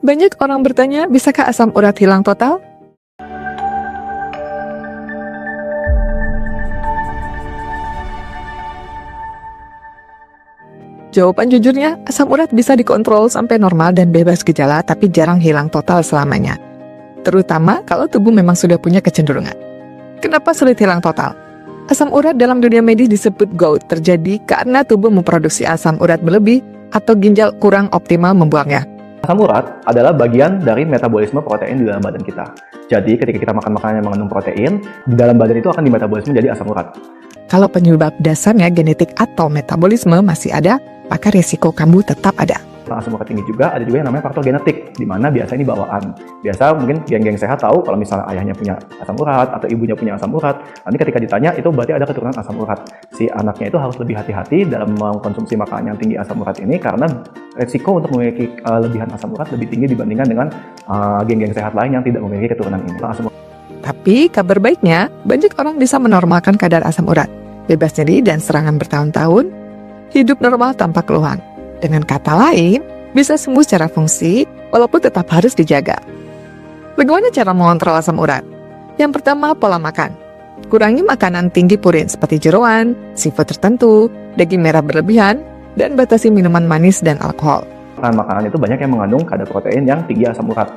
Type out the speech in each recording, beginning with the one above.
Banyak orang bertanya, bisakah asam urat hilang total? Jawaban jujurnya, asam urat bisa dikontrol sampai normal dan bebas gejala, tapi jarang hilang total selamanya. Terutama kalau tubuh memang sudah punya kecenderungan. Kenapa sulit hilang total? Asam urat dalam dunia medis disebut gout, terjadi karena tubuh memproduksi asam urat berlebih atau ginjal kurang optimal membuangnya. Asam urat adalah bagian dari metabolisme protein di dalam badan kita. Jadi ketika kita makan makanan yang mengandung protein, di dalam badan itu akan dimetabolisme menjadi asam urat. Kalau penyebab dasarnya genetik atau metabolisme masih ada, maka risiko kambuh tetap ada. Asam urat tinggi juga ada juga yang namanya faktor genetik, di mana biasa ini bawaan. Biasa mungkin geng-geng sehat tahu kalau misalnya ayahnya punya asam urat atau ibunya punya asam urat, nanti ketika ditanya itu berarti ada keturunan asam urat. Si anaknya itu harus lebih hati-hati dalam mengkonsumsi makanan yang tinggi asam urat ini karena risiko untuk memiliki lebihan asam urat lebih tinggi dibandingkan dengan geng-geng sehat lain yang tidak memiliki keturunan ini. Tapi kabar baiknya, banyak orang bisa menormalkan kadar asam urat, bebas nyeri dan serangan bertahun-tahun, hidup normal tanpa keluhan. Dengan kata lain, bisa sembuh secara fungsi, walaupun tetap harus dijaga. Bagaimana cara mengontrol asam urat? Yang pertama, pola makan. Kurangi makanan tinggi purin seperti jeroan, seafood tertentu, daging merah berlebihan, dan batasi minuman manis dan alkohol. Makanan itu banyak yang mengandung kadar protein yang tinggi asam urat,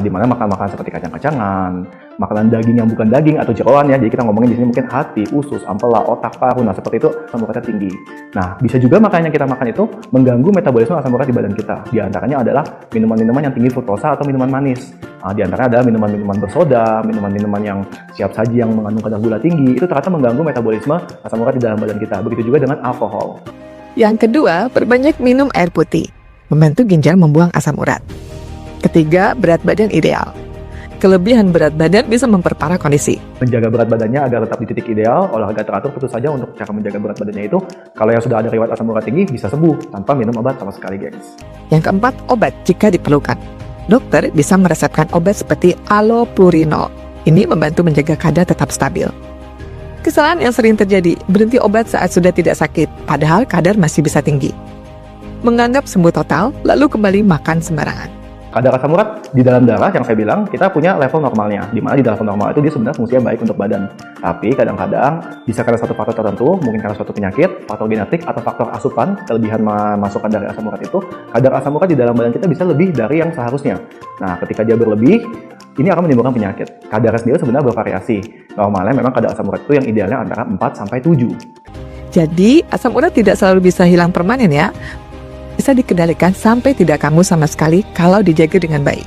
di mana makanan seperti kacang-kacangan, makanan daging yang bukan daging atau jeroan ya. Jadi kita ngomongin di sini mungkin hati, usus, ampela, otak, paru, nah seperti itu asam uratnya tinggi. Nah, bisa juga makanan yang kita makan itu mengganggu metabolisme asam urat di badan kita. Di antaranya adalah minuman-minuman yang tinggi fruktosa atau minuman manis. Di antaranya adalah minuman-minuman bersoda, minuman-minuman yang siap saji yang mengandung kadar gula tinggi, itu ternyata mengganggu metabolisme asam urat di dalam badan kita. Begitu juga dengan alkohol. Yang kedua, perbanyak minum air putih, membantu ginjal membuang asam urat. Ketiga, berat badan ideal. Kelebihan berat badan bisa memperparah kondisi. Menjaga berat badannya agar tetap di titik ideal, olahraga teratur tentu saja untuk cara menjaga berat badannya itu. Kalau yang sudah ada riwayat asam urat tinggi bisa sembuh tanpa minum obat sama sekali, gengs. Yang keempat, obat jika diperlukan. Dokter bisa meresepkan obat seperti allopurinol. Ini membantu menjaga kadar tetap stabil. Kesalahan yang sering terjadi, berhenti obat saat sudah tidak sakit, padahal kadar masih bisa tinggi. Menganggap sembuh total, lalu kembali makan sembarangan. Kadar asam urat di dalam darah yang saya bilang kita punya level normalnya, di mana di level normal itu dia sebenarnya fungsinya baik untuk badan. Tapi kadang-kadang bisa karena satu faktor tertentu, mungkin karena suatu penyakit, faktor genetik atau faktor asupan, kelebihan masukan dari asam urat itu, kadar asam urat di dalam badan kita bisa lebih dari yang seharusnya. Nah, ketika dia berlebih, ini akan menimbulkan penyakit. Kadarnya sendiri sebenarnya bervariasi. Normalnya memang kadar asam urat itu yang idealnya antara 4-7. Jadi, asam urat tidak selalu bisa hilang permanen ya. Bisa dikendalikan sampai tidak kambuh sama sekali kalau dijaga dengan baik.